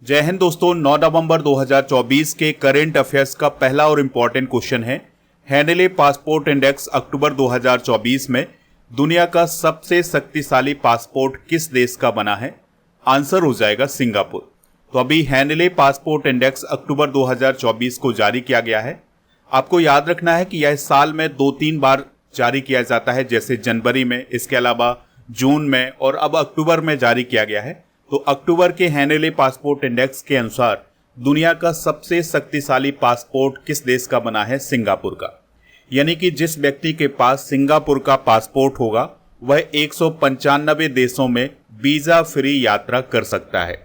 जय हिंद दोस्तों। 9 नवंबर 2024 के करंट अफेयर्स का पहला और इम्पॉर्टेंट क्वेश्चन है, हैंडले पासपोर्ट इंडेक्स अक्टूबर 2024 में दुनिया का सबसे शक्तिशाली पासपोर्ट किस देश का बना है? आंसर हो जाएगा सिंगापुर। तो अभी हैंडले पासपोर्ट इंडेक्स अक्टूबर 2024 को जारी किया गया है। आपको याद रखना है कि यह साल में 2-3 बार जारी किया जाता है, जैसे जनवरी में, इसके अलावा जून में और अब अक्टूबर में जारी किया गया है। तो अक्टूबर के हैंडले पासपोर्ट इंडेक्स के अनुसार दुनिया का सबसे शक्तिशाली पासपोर्ट किस देश का बना है? सिंगापुर का। यानी कि जिस व्यक्ति के पास सिंगापुर का पासपोर्ट होगा वह 195 देशों में वीजा फ्री यात्रा कर सकता है।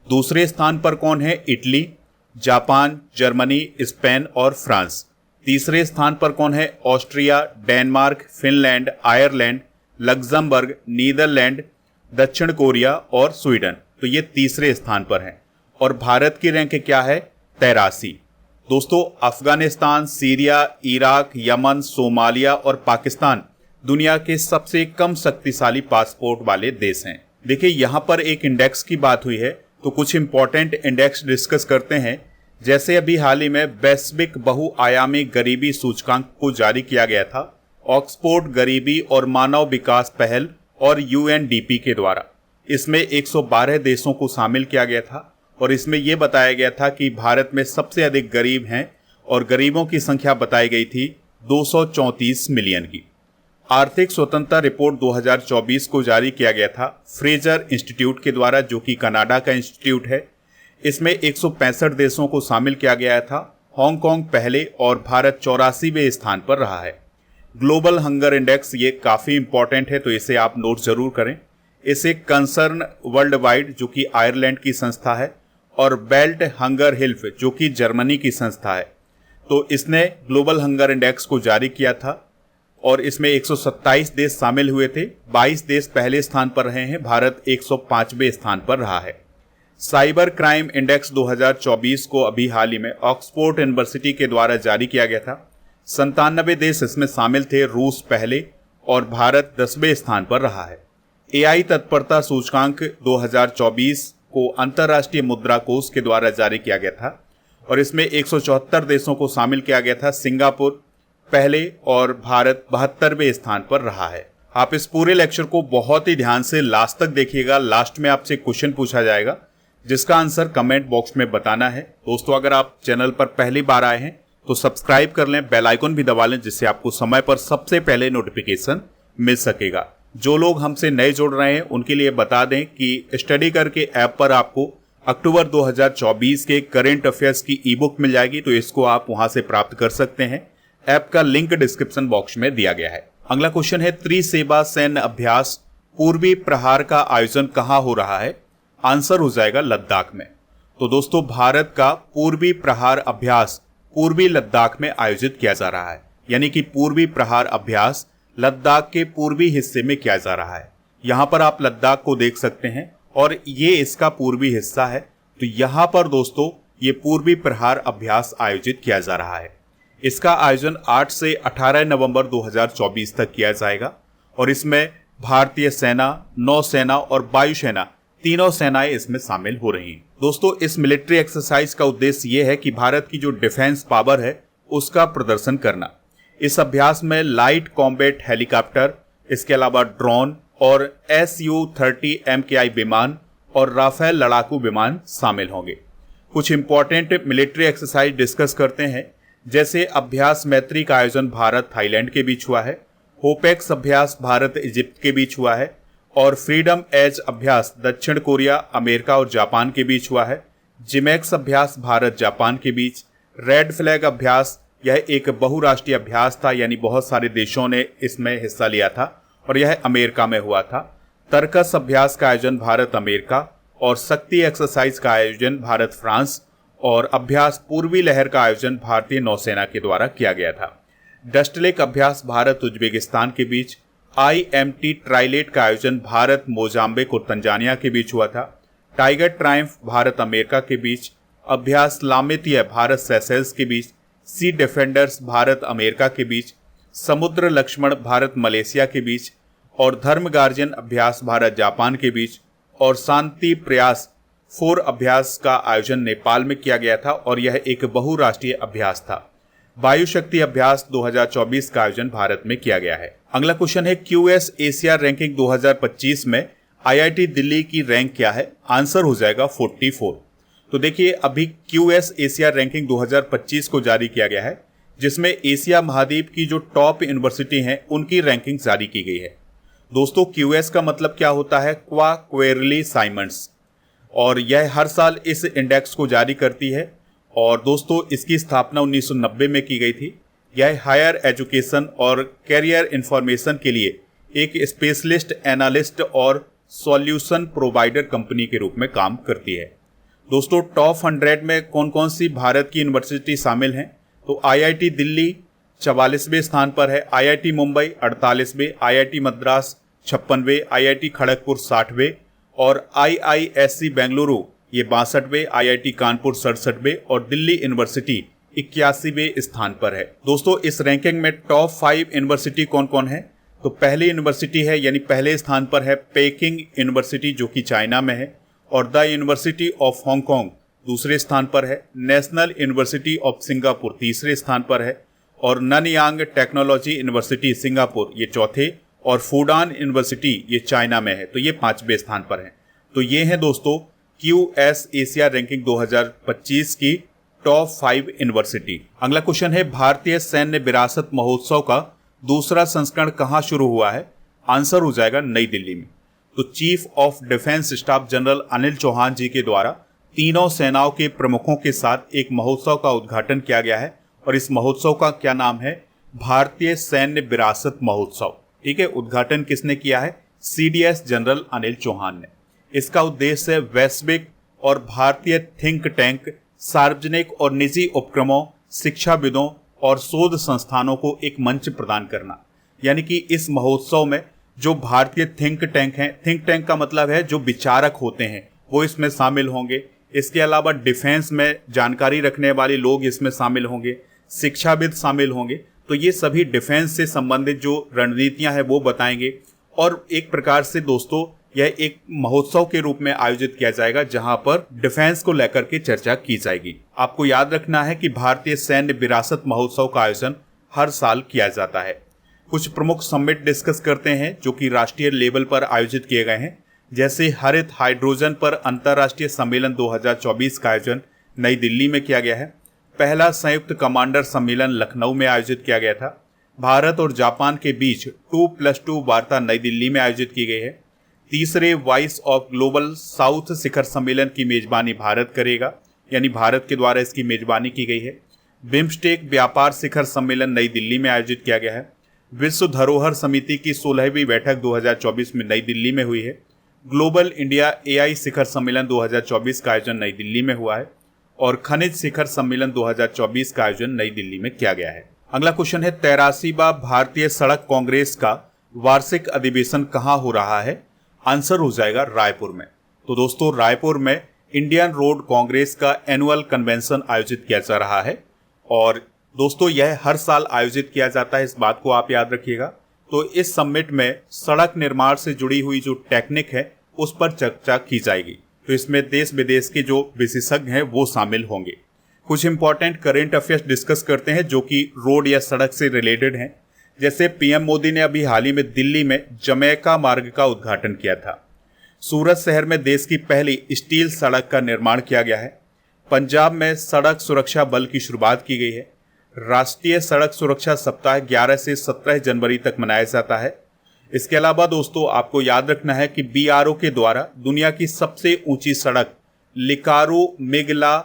दूसरे स्थान पर कौन है? इटली, जापान, जर्मनी, स्पेन और फ्रांस। तीसरे स्थान पर कौन है? Austria, Denmark, Finland, Ireland, Luxembourg, Netherland, दक्षिण कोरिया और स्वीडन। तो ये तीसरे स्थान पर हैं। और भारत की रैंक क्या है? 83। दोस्तों, Afghanistan, Syria, Iraq, Yemen, Somalia और पाकिस्तान दुनिया के सबसे कम शक्तिशाली पासपोर्ट वाले देश हैं। देखिए, यहाँ पर एक इंडेक्स की बात हुई है, तो कुछ इंपॉर्टेंट इंडेक्स डिस्कस करते हैं। जैसे अभी हाल ही में वैश्विक बहुआयामी गरीबी सूचकांक को जारी किया गया था ऑक्सफोर्ड गरीबी और मानव विकास पहल और यूएनडीपी के द्वारा। इसमें 112 देशों को शामिल किया गया था और इसमें यह बताया गया था कि भारत में सबसे अधिक गरीब हैं और गरीबों की संख्या बताई गई थी 234 मिलियन की। आर्थिक स्वतंत्रता रिपोर्ट 2024 को जारी किया गया था फ्रेजर इंस्टीट्यूट के द्वारा, जो कि कनाडा का इंस्टीट्यूट है। इसमें 165 देशों को शामिल किया गया था। हांगकांग पहले और भारत 84वें स्थान पर रहा है। ग्लोबल हंगर इंडेक्स ये काफ़ी इंपॉर्टेंट है, तो इसे आप नोट जरूर करें। इसे कंसर्न वर्ल्ड वाइड, जो कि आयरलैंड की संस्था है, और बेल्ट हंगर हिल्फ, जो कि जर्मनी की संस्था है, तो इसने ग्लोबल हंगर इंडेक्स को जारी किया था और इसमें 127 देश शामिल हुए थे। 22 देश पहले स्थान पर रहे हैं, भारत 105वें स्थान पर रहा है। साइबर क्राइम इंडेक्स 2024 को अभी हाल ही में ऑक्सफोर्ड यूनिवर्सिटी के द्वारा जारी किया गया था। 97 देश इसमें शामिल थे, रूस पहले और भारत 10वें स्थान पर रहा है। एआई तत्परता सूचकांक 2024 को अंतर्राष्ट्रीय मुद्रा कोष के द्वारा जारी किया गया था और इसमें 174 देशों को शामिल किया गया था। सिंगापुर पहले और भारत 72वें स्थान पर रहा है। आप इस पूरे लेक्चर को बहुत ही ध्यान से लास्ट तक देखिएगा। लास्ट में आपसे क्वेश्चन पूछा जाएगा जिसका आंसर कमेंट बॉक्स में बताना है। दोस्तों, अगर आप चैनल पर पहली बार आए हैं तो सब्सक्राइब कर लें, बेल आइकन भी दबा लें, जिससे आपको समय पर सबसे पहले नोटिफिकेशन मिल सकेगा। जो लोग हमसे नए जुड़ रहे हैं उनके लिए बता दें कि स्टडी करके ऐप पर आपको अक्टूबर 2024 के करंट अफेयर्स की ई बुक मिल जाएगी, तो इसको आप वहां से प्राप्त कर सकते हैं। ऐप का लिंक डिस्क्रिप्शन बॉक्स में दिया गया है। अगला क्वेश्चन है, त्रिसेवा सैन्य अभ्यास पूर्वी प्रहार का आयोजन कहाँ हो रहा है? आंसर हो जाएगा लद्दाख में। तो दोस्तों, भारत का पूर्वी प्रहार अभ्यास पूर्वी लद्दाख में आयोजित किया जा रहा है। यानी कि पूर्वी प्रहार अभ्यास लद्दाख के पूर्वी हिस्से में किया जा रहा है। यहाँ पर आप लद्दाख को देख सकते हैं और ये इसका पूर्वी हिस्सा है। तो यहाँ पर दोस्तों ये पूर्वी प्रहार अभ्यास आयोजित किया जा रहा है। इसका आयोजन 8 से 18 नवंबर 2024 तक किया जाएगा और इसमें भारतीय सेना, नौसेना और वायुसेना तीनों सेनाएं इसमें शामिल हो रही हैं। दोस्तों, इस मिलिट्री एक्सरसाइज का उद्देश्य यह है कि भारत की जो डिफेंस पावर है उसका प्रदर्शन करना। इस अभ्यास में लाइट कॉम्बैट हेलीकॉप्टर, इसके अलावा ड्रोन और Su-30 MKI विमान और राफेल लड़ाकू विमान शामिल होंगे। कुछ इंपॉर्टेंट मिलिट्री एक्सरसाइज डिस्कस करते हैं। जैसे अभ्यास मैत्री का आयोजन भारत थाईलैंड के बीच हुआ है। होपेक्स अभ्यास भारत इजिप्ट के बीच हुआ है और फ्रीडम एज अभ्यास दक्षिण कोरिया, अमेरिका और जापान के बीच हुआ है। जिमेक्स अभ्यास भारत जापान के बीच। रेड फ्लैग अभ्यास, यह एक बहुराष्ट्रीय अभ्यास था, यानी बहुत सारे देशों ने इसमें हिस्सा लिया था और यह अमेरिका में हुआ था। तर्कस अभ्यास का आयोजन भारत अमेरिका और शक्ति एक्सरसाइज का आयोजन भारत फ्रांस और अभ्यास पूर्वी लहर का आयोजन भारतीय नौसेना के द्वारा किया गया था। डस्टलेक अभ्यास भारत उज्बेकिस्तान के बीच। IMT ट्राइलेट का आयोजन भारत मोजाम्बिक और तंजानिया के बीच हुआ था। टाइगर ट्रायम्फ भारत अमेरिका के बीच। अभ्यास लामितिया भारत सेशेल्स के बीच। सी डिफेंडर्स भारत अमेरिका के बीच। समुद्र लक्ष्मण भारत मलेशिया के बीच और धर्म गार्जियन अभ्यास भारत जापान के बीच और शांति प्रयास 4 अभ्यास का आयोजन नेपाल में किया गया था और यह एक बहुराष्ट्रीय अभ्यास था। वायु शक्ति अभ्यास 2024 का आयोजन भारत में किया गया है। अगला क्वेश्चन है QS एशिया रैंकिंग 2025 में IIT दिल्ली की रैंक क्या है? आंसर हो जाएगा 44। तो देखिए अभी QS एशिया रैंकिंग 2025 को जारी किया गया है, जिसमें एशिया महाद्वीप की जो टॉप यूनिवर्सिटी हैं उनकी रैंकिंग जारी की गई है। दोस्तों QS का मतलब क्या होता है? क्वार्टरली साइमंड्स, और यह हर साल इस इंडेक्स को जारी करती है। और दोस्तों इसकी स्थापना 1990 में की गई थी। यह हायर एजुकेशन और कैरियर इंफॉर्मेशन के लिए एक स्पेशलिस्ट एनालिस्ट और सॉल्यूशन प्रोवाइडर कंपनी के रूप में काम करती है। दोस्तों टॉप 100 में कौन कौन सी भारत की यूनिवर्सिटी शामिल हैं? तो IIT दिल्ली 44वें स्थान पर है, IIT Mumbai 48वें, IIT Madras 56वें, IIT Kharagpur 60वें और IISc बेंगलुरु ये 62वें, IIT कानपुर 67वें और दिल्ली यूनिवर्सिटी 81वें स्थान पर है। दोस्तों इस रैंकिंग में टॉप 5 यूनिवर्सिटी कौन कौन है? तो पहली यूनिवर्सिटी है यानी पहले स्थान पर है पेकिंग यूनिवर्सिटी जो कि चाइना में है, और द यूनिवर्सिटी ऑफ हांगकांग दूसरे स्थान पर है, नेशनल यूनिवर्सिटी ऑफ सिंगापुर तीसरे स्थान पर है, और ननयांग टेक्नोलॉजी यूनिवर्सिटी सिंगापुर ये चौथे, और फूडान यूनिवर्सिटी ये चाइना में है, तो ये 5वें स्थान पर है। तो ये है दोस्तों QS एशिया रैंकिंग 2025 की टॉप 5 यूनिवर्सिटी। अगला क्वेश्चन है भारतीय सैन्य विरासत महोत्सव का दूसरा संस्करण कहाँ शुरू हुआ है? आंसर हो जाएगा नई दिल्ली में। तो chief of defence staff general Anil Chauhan ji के द्वारा तीनों सेनाओं के प्रमुखों के साथ एक महोत्सव का उद्घाटन किया गया है, और इस महोत्सव का क्या नाम है? भारतीय सैन्य विरासत महोत्सव। ठीक है, उद्घाटन किसने किया है? CDS जनरल अनिल चौहान ने। इसका उद्देश्य वैश्विक और भारतीय थिंक टैंक, सार्वजनिक और निजी उपक्रमों, शिक्षाविदों और शोध संस्थानों को एक मंच प्रदान करना। यानी कि इस महोत्सव में जो भारतीय थिंक टैंक हैं, थिंक टैंक का मतलब है जो विचारक होते हैं वो इसमें शामिल होंगे। इसके अलावा डिफेंस में जानकारी रखने वाले लोग इसमें शामिल होंगे, शिक्षाविद शामिल होंगे। तो ये सभी डिफेंस से संबंधित जो रणनीतियां हैं वो बताएंगे, और एक प्रकार से दोस्तों यह एक महोत्सव के रूप में आयोजित किया जाएगा जहां पर डिफेंस को लेकर के चर्चा की जाएगी। आपको याद रखना है कि भारतीय सैन्य विरासत महोत्सव का आयोजन हर साल किया जाता है। कुछ प्रमुख समिट डिस्कस करते हैं जो कि राष्ट्रीय लेवल पर आयोजित किए गए हैं, जैसे हरित हाइड्रोजन पर अंतर्राष्ट्रीय सम्मेलन 2024 का आयोजन नई दिल्ली में किया गया है। पहला संयुक्त कमांडर सम्मेलन लखनऊ में आयोजित किया गया था। भारत और जापान के बीच 2+2 वार्ता नई दिल्ली में आयोजित की गई है। तीसरे वॉइस ऑफ ग्लोबल साउथ शिखर सम्मेलन की मेजबानी भारत करेगा, यानी भारत के द्वारा इसकी मेजबानी की गई है। बिम्स्टेक व्यापार शिखर सम्मेलन नई दिल्ली में आयोजित किया गया है। विश्व धरोहर समिति की 16वीं बैठक 2024 में नई दिल्ली में हुई है। ग्लोबल इंडिया AI शिखर सम्मेलन 2024 का आयोजन नई दिल्ली में हुआ है, और खनिज शिखर सम्मेलन 2024 का आयोजन नई दिल्ली में किया गया है। अगला क्वेश्चन है 83वां भारतीय सड़क कांग्रेस का वार्षिक अधिवेशन कहाँ हो रहा है? आंसर हो जाएगा रायपुर में। तो दोस्तों रायपुर में इंडियन रोड कांग्रेस का एनुअल कन्वेंशन आयोजित किया जा रहा है, और दोस्तों यह हर साल आयोजित किया जाता है, इस बात को आप याद रखिएगा। तो इस समिट में सड़क निर्माण से जुड़ी हुई जो टेक्निक है उस पर चर्चा की जाएगी। तो इसमें देश विदेश के जो विशेषज्ञ हैं वो शामिल होंगे। कुछ इंपॉर्टेंट करेंट अफेयर्स डिस्कस करते हैं जो कि रोड या सड़क से रिलेटेड हैं। जैसे PM मोदी ने अभी हाल ही में दिल्ली में जमैका मार्ग का उद्घाटन किया था। सूरत शहर में देश की पहली स्टील सड़क का निर्माण किया गया है। पंजाब में सड़क सुरक्षा बल की शुरुआत की गई है। राष्ट्रीय सड़क सुरक्षा सप्ताह 11 से 17 जनवरी तक मनाया जाता है। इसके अलावा दोस्तों आपको याद रखना है कि BRO के द्वारा दुनिया की सबसे ऊंची सड़क लिकारो मेगला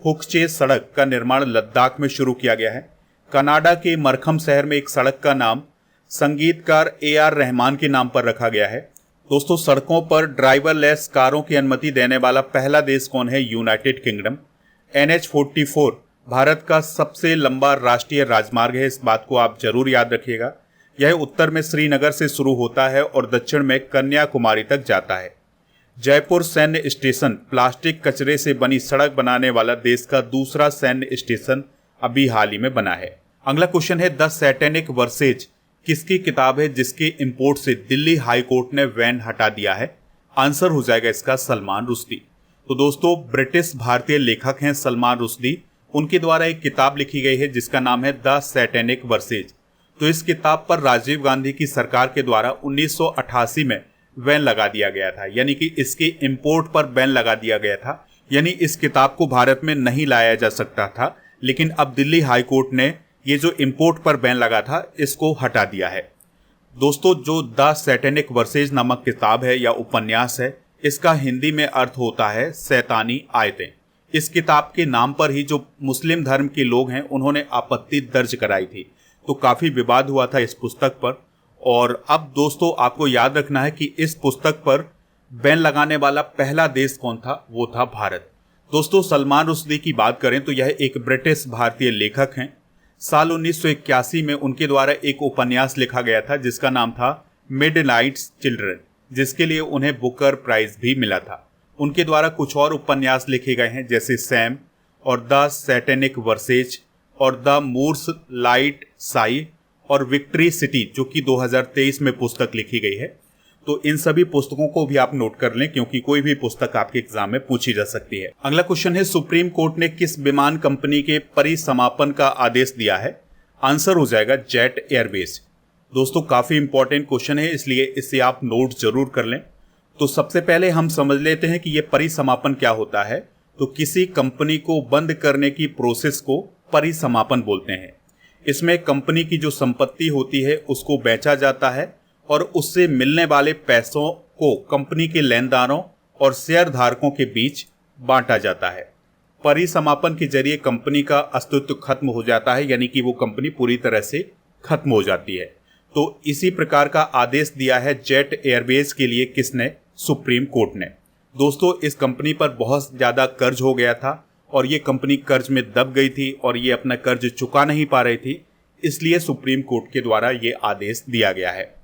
फुक्चे सड़क का निर्माण लद्दाख में शुरू किया गया है। कनाडा के मरखम शहर में एक सड़क का नाम संगीतकार AR रहमान के नाम पर रखा गया है। दोस्तों सड़कों पर ड्राइवरलेस कारों की अनुमति देने वाला पहला देश कौन है? United kingdom. NH-44 भारत का सबसे लंबा राष्ट्रीय राजमार्ग है, इस बात को आप जरूर याद रखिएगा। यह उत्तर में श्रीनगर से शुरू होता है और दक्षिण में कन्याकुमारी तक जाता है। जयपुर सैन्य स्टेशन प्लास्टिक कचरे से बनी सड़क बनाने वाला देश का दूसरा सैन्य स्टेशन अभी हाल ही में बना है। अगला क्वेश्चन है द सैटेनिक वर्सेज किसकी किताब है जिसके इंपोर्ट से दिल्ली हाई कोर्ट ने बैन हटा दिया है? आंसर हो जाएगा इसका सलमान रुश्दी। तो दोस्तों ब्रिटिश भारतीय लेखक हैं सलमान रुश्दी, उनके द्वारा एक किताब लिखी गई है जिसका नाम है द सैटेनिक वर्सेज। तो इस किताब पर राजीव गांधी की सरकार के द्वारा 1988 में बैन लगा दिया गया था, यानी कि इसके इंपोर्ट पर बैन लगा दिया गया था, यानी इस किताब को भारत में नहीं लाया जा सकता था। लेकिन अब दिल्ली हाई कोर्ट ने ये जो इंपोर्ट पर बैन लगा था इसको हटा दिया है। दोस्तों जो द सैटेनिक वर्सेज नामक किताब है या उपन्यास है, इसका हिंदी में अर्थ होता है शैतानी आयतें। इस किताब के नाम पर ही जो मुस्लिम धर्म के लोग हैं उन्होंने आपत्ति दर्ज कराई थी, तो काफ़ी विवाद हुआ था इस पुस्तक पर। और अब दोस्तों आपको याद रखना है कि इस पुस्तक पर बैन लगाने वाला पहला देश कौन था, वो था भारत। दोस्तों सलमान रुश्दी की बात करें तो यह एक ब्रिटिश भारतीय लेखक हैं। साल 1981 में उनके द्वारा एक उपन्यास लिखा गया था जिसका नाम था मिडनाइट चिल्ड्रन, जिसके लिए उन्हें बुकर प्राइज भी मिला था। उनके द्वारा कुछ और उपन्यास लिखे गए हैं जैसे सैम और द सैटेनिक वर्सेज और द मूर्स लाइट साई और विक्ट्री सिटी, जो कि 2023 में पुस्तक लिखी गई है। तो इन सभी पुस्तकों को भी आप नोट कर लें क्योंकि कोई भी पुस्तक आपके एग्जाम में पूछी जा सकती है। अगला क्वेश्चन है सुप्रीम कोर्ट ने किस विमान कंपनी के परिसमापन का आदेश दिया है? आंसर हो जाएगा जेट एयरवेज। दोस्तों काफी इंपॉर्टेंट क्वेश्चन है, इसलिए इसे आप नोट जरूर कर लें। तो सबसे पहले हम समझ लेते हैं कि यह परिसमापन क्या होता है। तो किसी कंपनी को बंद करने की प्रोसेस को परिसमापन बोलते हैं। इसमें कंपनी की जो संपत्ति होती है उसको बेचा जाता है और उससे मिलने वाले पैसों को कंपनी के लेनदारों और शेयर धारकों के बीच बांटा जाता है। परिसमापन के जरिए कंपनी का अस्तित्व खत्म हो जाता है, यानी कि वो कंपनी पूरी तरह से खत्म हो जाती है। तो इसी प्रकार का आदेश दिया है जेट एयरवेज के लिए किसने? सुप्रीम कोर्ट ने। दोस्तों इस कंपनी पर बहुत ज़्यादा कर्ज हो गया था और ये कंपनी कर्ज में दब गई थी और ये अपना कर्ज चुका नहीं पा रही थी, इसलिए सुप्रीम कोर्ट के द्वारा ये आदेश दिया गया है।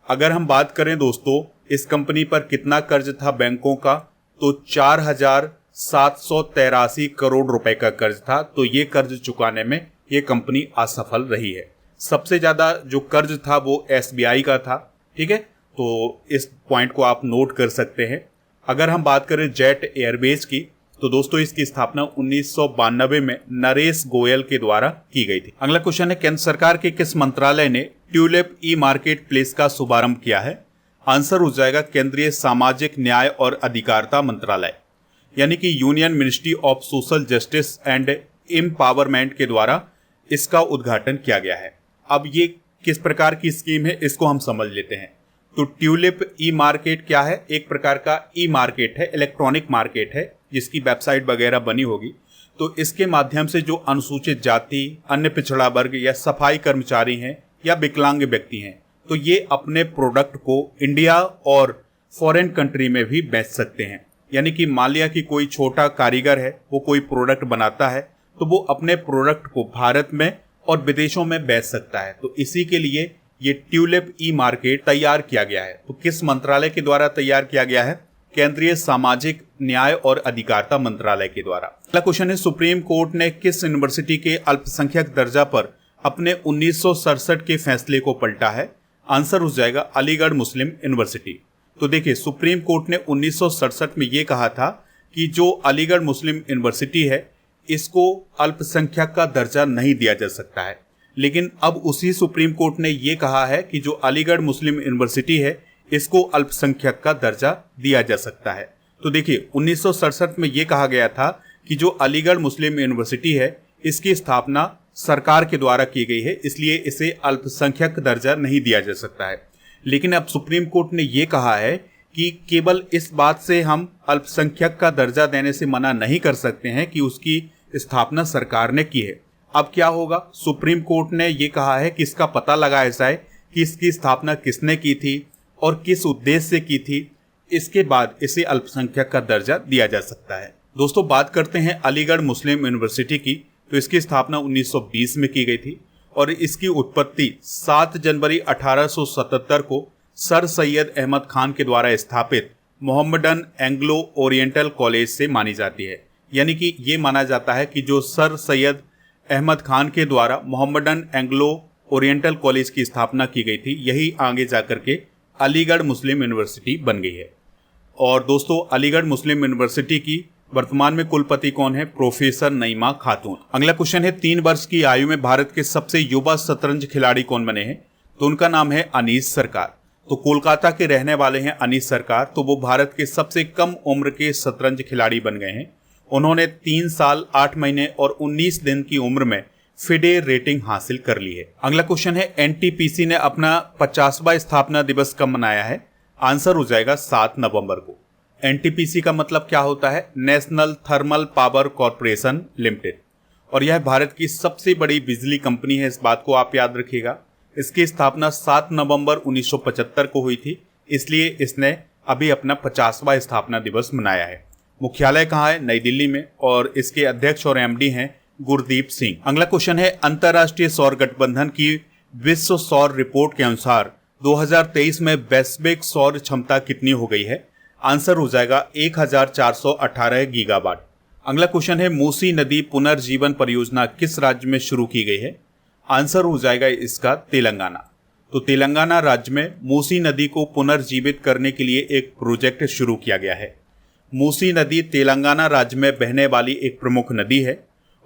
अगर हम बात करें दोस्तों इस कंपनी पर कितना कर्ज था बैंकों का, तो 4,783 करोड़ रुपए का कर्ज था। तो ये कर्ज चुकाने में ये कंपनी असफल रही है। सबसे ज़्यादा जो कर्ज था वो SBI का था। ठीक है, तो इस पॉइंट को आप नोट कर सकते हैं। अगर हम बात करें जेट एयरवेज की, तो दोस्तों इसकी स्थापना 1992 में नरेश गोयल के द्वारा की गई थी। अगला क्वेश्चन है केंद्र सरकार के किस मंत्रालय ने ट्यूलिप ई मार्केट प्लेस का शुभारंभ किया है? आंसर हो जाएगा केंद्रीय सामाजिक न्याय और अधिकारिता मंत्रालय, यानी कि union ministry of social justice and empowerment के द्वारा इसका उद्घाटन किया गया है। अब ये किस प्रकार की स्कीम है इसको हम समझ लेते हैं। तो ट्यूलिप ई मार्केट क्या है? एक प्रकार का ई मार्केट है, इलेक्ट्रॉनिक मार्केट है जिसकी वेबसाइट वगैरह बनी होगी। तो इसके माध्यम से जो अनुसूचित जाति, अन्य पिछड़ा वर्ग या सफाई कर्मचारी हैं या विकलांग व्यक्ति हैं, तो ये अपने प्रोडक्ट को इंडिया और फॉरेन कंट्री में भी बेच सकते हैं। यानी कि मान लिया कि कोई छोटा कारीगर है, वो कोई प्रोडक्ट बनाता है, तो वो अपने प्रोडक्ट को भारत में और विदेशों में बेच सकता है। तो इसी के लिए ये ट्यूलिप ई मार्केट तैयार किया गया है। तो किस मंत्रालय के द्वारा तैयार किया गया है? केंद्रीय सामाजिक न्याय और अधिकारिता मंत्रालय के द्वारा। अगला क्वेश्चन है सुप्रीम कोर्ट ने किस यूनिवर्सिटी के अल्पसंख्यक दर्जा पर अपने 1967 के फैसले को पलटा है? आंसर हो जाएगा अलीगढ़ मुस्लिम यूनिवर्सिटी। तो देखिए सुप्रीम कोर्ट ने 1967 में ये कहा था कि जो अलीगढ़ मुस्लिम यूनिवर्सिटी है इसको अल्पसंख्यक का दर्जा नहीं दिया जा सकता है। लेकिन अब उसी सुप्रीम कोर्ट ने ये कहा है कि जो अलीगढ़ मुस्लिम यूनिवर्सिटी है इसको अल्पसंख्यक का दर्जा दिया जा सकता है। तो देखिए 1967 में ये कहा गया था कि जो अलीगढ़ मुस्लिम यूनिवर्सिटी है इसकी स्थापना सरकार के द्वारा की गई है, इसलिए इसे अल्पसंख्यक दर्जा नहीं दिया जा सकता है। लेकिन अब सुप्रीम कोर्ट ने ये कहा है कि केवल इस बात से हम अल्पसंख्यक का दर्जा देने से मना नहीं कर सकते हैं कि उसकी स्थापना सरकार ने की है। अब क्या होगा? सुप्रीम कोर्ट ने ये कहा है कि इसका पता लगाया जाए कि इसकी स्थापना किसने की थी और किस उद्देश्य से की थी, इसके बाद इसे अल्पसंख्यक का दर्जा दिया जा सकता है। दोस्तों बात करते हैं अलीगढ़ मुस्लिम यूनिवर्सिटी की। तो इसकी स्थापना 1920 में की गई थी और इसकी उत्पत्ति 7 जनवरी 1877 को सर सैयद अहमद खान के द्वारा स्थापित मोहम्मडन एंग्लो ओरिएंटल कॉलेज से मानी जाती है। यानी कि ये माना जाता है कि जो सर सैयद अहमद खान के द्वारा मोहम्मडन एंग्लो ओरिएंटल कॉलेज की स्थापना की गई थी, यही आगे जाकर के अलीगढ़ मुस्लिम यूनिवर्सिटी बन गई है। और दोस्तों अलीगढ़ मुस्लिम यूनिवर्सिटी की वर्तमान में कुलपति कौन है? प्रोफेसर नईमा खातून। अगला क्वेश्चन है 3 वर्ष की आयु में भारत के सबसे युवा शतरंज खिलाड़ी कौन बने हैं? तो उनका नाम है अनीस सरकार। तो कोलकाता के रहने वाले हैं अनीस सरकार। तो वो भारत के सबसे कम उम्र के शतरंज खिलाड़ी बन गए हैं। उन्होंने 3 साल 8 महीने और 19 दिन की उम्र में फिडे रेटिंग हासिल कर ली है। अगला क्वेश्चन है एनटीपीसी ने अपना 50वां स्थापना दिवस कब मनाया है? आंसर हो जाएगा 7 नवंबर को। एनटीपीसी का मतलब क्या होता है? National thermal power corporation limited, और यह भारत की सबसे बड़ी बिजली कंपनी है। इस बात को आप याद रखिएगा। इसकी स्थापना 7 नवंबर 1975 को हुई थी, इसलिए इसने अभी अपना 50वां स्थापना दिवस मनाया है। मुख्यालय कहाँ है? नई दिल्ली में, और इसके अध्यक्ष और एमडी हैं गुरदीप सिंह। अगला क्वेश्चन है अंतर्राष्ट्रीय सौर गठबंधन की विश्व सौर रिपोर्ट के अनुसार 2023 में वैश्विक सौर क्षमता कितनी हो गई है? आंसर हो जाएगा 1418 गीगावाट। अगला क्वेश्चन है मूसी नदी पुनर्जीवन परियोजना किस राज्य में शुरू की गई है? आंसर हो जाएगा इसका तेलंगाना। तो तेलंगाना राज्य में मूसी नदी को पुनर्जीवित करने के लिए एक प्रोजेक्ट शुरू किया गया है। मूसी नदी तेलंगाना राज्य में बहने वाली एक प्रमुख नदी है,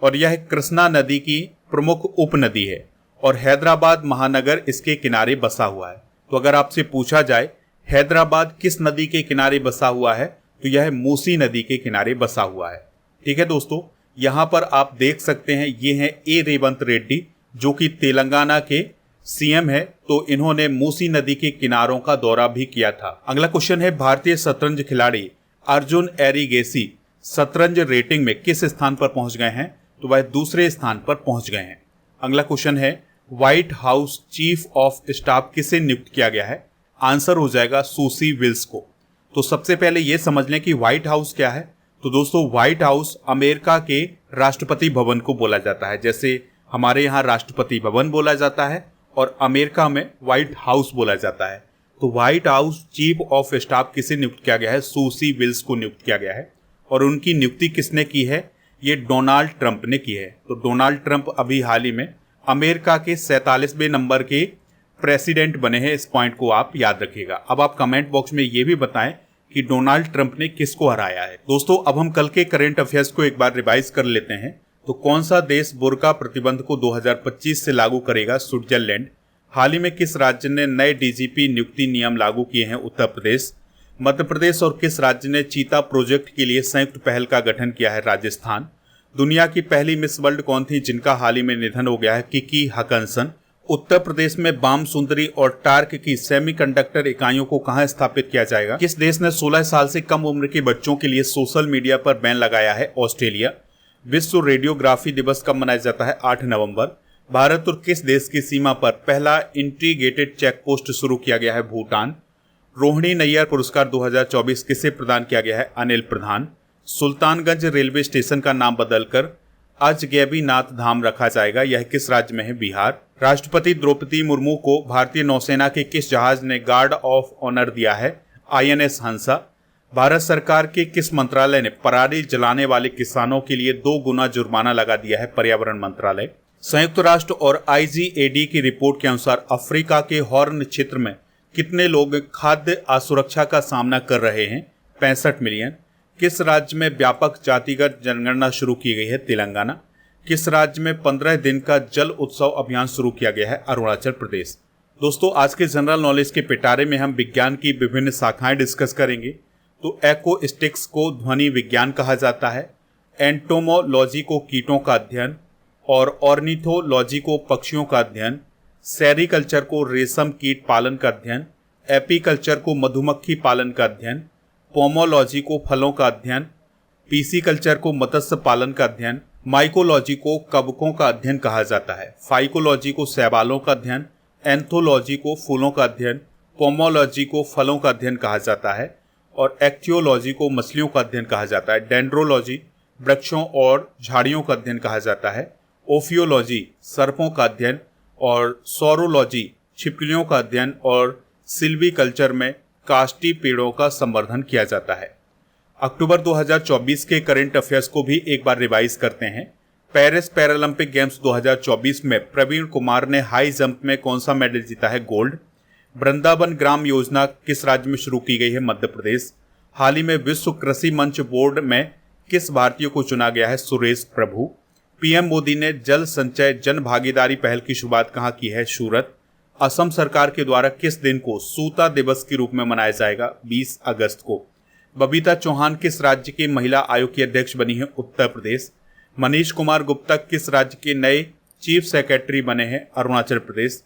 और यह कृष्णा नदी की प्रमुख उपनदी है, और हैदराबाद महानगर इसके किनारे बसा हुआ है। तो अगर आपसे पूछा जाए हैदराबाद किस नदी के किनारे बसा हुआ है, तो यह मूसी नदी के किनारे बसा हुआ है। ठीक है दोस्तों, यहाँ पर आप देख सकते हैं ये हैं ए रेवंत रेड्डी, जो कि तेलंगाना के सीएम है। तो इन्होंने मूसी नदी के किनारों का दौरा भी किया था। अगला क्वेश्चन है भारतीय शतरंज खिलाड़ी अर्जुन एरिगेसी शतरंज रेटिंग में किस स्थान पर पहुंच गए हैं? तो वह दूसरे स्थान पर पहुंच गए हैं। अगला क्वेश्चन है white house chief of staff किसे नियुक्त किया गया है? आंसर हो जाएगा सूसी विल्स को। तो सबसे पहले यह समझ लें कि व्हाइट हाउस क्या है। तो दोस्तों व्हाइट हाउस अमेरिका के राष्ट्रपति भवन को बोला जाता है। जैसे हमारे यहाँ राष्ट्रपति भवन बोला जाता है और अमेरिका में व्हाइट हाउस बोला जाता है। तो white house chief of staff किसे नियुक्त किया गया है? सूसी विल्स को नियुक्त किया गया है। और उनकी नियुक्ति किसने की है? ये डोनाल्ड ट्रंप ने की है। तो डोनाल्ड ट्रंप अभी हाल ही में अमेरिका के 47वें नंबर के प्रेसिडेंट बने हैं। इस पॉइंट को आप याद रखिएगा। अब आप कमेंट बॉक्स में ये भी बताएं कि डोनाल्ड ट्रंप ने किसको हराया है। दोस्तों अब हम कल के करंट अफेयर्स को एक बार रिवाइज कर लेते हैं। तो कौन सा देश बुर्का प्रतिबंध को 2025 से लागू करेगा? स्विट्जरलैंड। हाल ही में किस राज्य ने नए डीजीपी नियुक्ति नियम लागू किए हैं? उत्तर प्रदेश। मध्य प्रदेश और किस राज्य ने चीता प्रोजेक्ट के लिए संयुक्त पहल का गठन किया है? राजस्थान। दुनिया की पहली मिस वर्ल्ड कौन थी जिनका हाल ही में निधन हो गया है? किकी हकनसन। उत्तर प्रदेश में बाम सुंदरी और टार्क की सेमीकंडक्टर इकाइयों को कहां स्थापित किया जाएगा? किस देश ने 16 साल से कम उम्र के बच्चों के लिए सोशल मीडिया पर बैन लगाया है? ऑस्ट्रेलिया। विश्व रेडियोग्राफी दिवस कब मनाया जाता है? 8 नवंबर। भारत और किस देश की सीमा पर पहला इंटीग्रेटेड चेक पोस्ट शुरू किया गया है? भूटान। रोहिणी नैयर पुरस्कार 2024 किसे प्रदान किया गया है? अनिल प्रधान। सुल्तानगंज रेलवे स्टेशन का नाम बदलकर अजगैबीनाथ धाम रखा जाएगा। यह किस राज्य में है? बिहार। राष्ट्रपति द्रौपदी मुर्मू को भारतीय नौसेना के किस जहाज ने गार्ड ऑफ ऑनर दिया है? आईएनएस हंसा। भारत सरकार के किस मंत्रालय ने पराली जलाने वाले किसानों के लिए 2 गुना जुर्माना लगा दिया है? पर्यावरण मंत्रालय। संयुक्त राष्ट्र और आईजीएडी की रिपोर्ट के अनुसार अफ्रीका के हॉर्न क्षेत्र में कितने लोग खाद्य असुरक्षा का सामना कर रहे हैं? 65 मिलियन। किस राज्य में व्यापक जातिगत जनगणना शुरू की गई है? तेलंगाना। किस राज्य में 15 दिन का जल उत्सव अभियान शुरू किया गया है? अरुणाचल प्रदेश। दोस्तों आज के जनरल नॉलेज के पिटारे में हम विज्ञान की विभिन्न शाखाएं डिस्कस करेंगे। तो एक्ोस्टिक्स को ध्वनि विज्ञान कहा जाता है, एंटोमोलॉजी को कीटों का अध्ययन, और ऑर्निथोलॉजी को पक्षियों का अध्ययन, सेरिकल्चर को रेशम कीट पालन का अध्ययन, एपीकल्चर को मधुमक्खी पालन का अध्ययन, पोमोलॉजी को फलों का अध्ययन, पीसीकल्चर को मत्स्य पालन का अध्ययन, माइकोलॉजी को कवकों का अध्ययन कहा जाता है, फाइकोलॉजी को शैवालों का अध्ययन, एंथोलॉजी को फूलों का अध्ययन, पोमोलॉजी को फलों का अध्ययन कहा जाता है, और एक्टियोलॉजी को मछलियों का अध्ययन कहा जाता है, डेंड्रोलॉजी वृक्षों और झाड़ियों का अध्ययन कहा जाता है, ओफियोलॉजी सर्पों का अध्ययन, और सौरोलॉजी छिपकलियों का अध्ययन, और सिल्वीकल्चर में काष्ठी पेड़ों का संवर्धन किया जाता है। अक्टूबर 2024 के करंट अफेयर्स को भी एक बार रिवाइज करते हैं। पेरिस पैरालंपिक गेम्स 2024 में प्रवीण कुमार ने हाई जंप में कौन सा मेडल जीता है? गोल्ड। वृंदावन ग्राम योजना किस राज्य में शुरू की गई है? मध्य प्रदेश। हाल ही में विश्व कृषि मंच बोर्ड में किस भारतीय को चुना गया है? सुरेश प्रभु। पीएम मोदी ने जल संचय जन भागीदारी पहल की शुरुआत कहाँ की है? सूरत। असम सरकार के द्वारा किस दिन को सूता दिवस के रूप में मनाया जाएगा? 20 अगस्त को। बबीता चौहान किस राज्य की महिला आयोग की अध्यक्ष बनी है? उत्तर प्रदेश। मनीष कुमार गुप्ता किस राज्य के नए चीफ सेक्रेटरी बने हैं? अरुणाचल प्रदेश।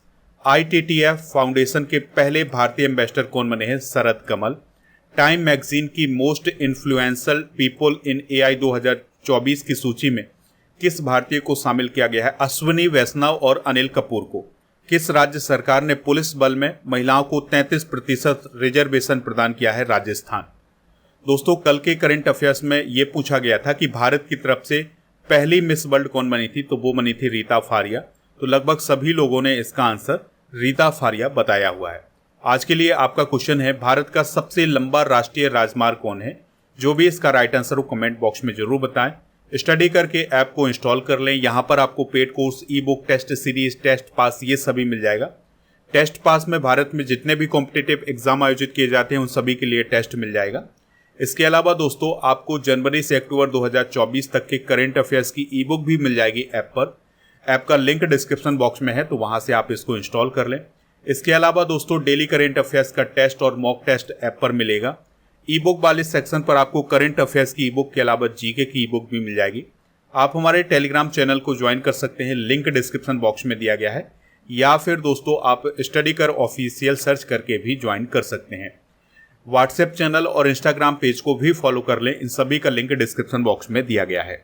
ITTF फाउंडेशन के पहले भारतीय एम्बेसडर कौन बने हैं? शरद कमल। टाइम मैगजीन की most influential people in AI 2024 की सूची में किस भारतीय को शामिल किया गया है? अश्विनी वैष्णव और अनिल कपूर को। किस राज्य सरकार ने पुलिस बल में महिलाओं को 33% रिजर्वेशन प्रदान किया है? राजस्थान। दोस्तों, कल के करंट अफेयर्स में यह पूछा गया था कि भारत की तरफ से पहली मिस वर्ल्ड कौन बनी थी, तो वो बनी थी रीता फारिया। तो लगभग सभी लोगों ने इसका आंसर रीता फारिया बताया हुआ है। आज के लिए आपका क्वेश्चन है, भारत का सबसे लंबा राष्ट्रीय राजमार्ग कौन है? जो भी इसका राइट आंसर हो कमेंट बॉक्स में जरूर बताएं। स्टडी करके ऐप को इंस्टॉल कर लें। यहाँ पर आपको paid course, e book, test series, test pass ये सभी मिल जाएगा। टेस्ट पास में भारत में जितने भी कॉम्पिटिटिव एग्जाम आयोजित किए जाते हैं उन सभी के लिए टेस्ट मिल जाएगा। इसके अलावा दोस्तों, आपको जनवरी से अक्टूबर 2024 तक के करंट अफेयर्स की ई बुक भी मिल जाएगी ऐप पर। ऐप का लिंक डिस्क्रिप्शन बॉक्स में है, तो वहां से आप इसको इंस्टॉल कर लें। इसके अलावा दोस्तों, डेली करंट अफेयर्स का टेस्ट और मॉक टेस्ट ऐप पर मिलेगा। ई बुक वाले सेक्शन पर आपको करंट अफेयर्स की ई बुक के अलावा जीके की ई बुक भी मिल जाएगी। आप हमारे टेलीग्राम चैनल को ज्वाइन कर सकते हैं, लिंक डिस्क्रिप्शन बॉक्स में दिया गया है, या फिर दोस्तों आप स्टडी कर ऑफिशियल सर्च करके भी ज्वाइन कर सकते हैं। व्हाट्सएप चैनल और इंस्टाग्राम पेज को भी फॉलो कर लें, इन सभी का लिंक डिस्क्रिप्शन बॉक्स में दिया गया है।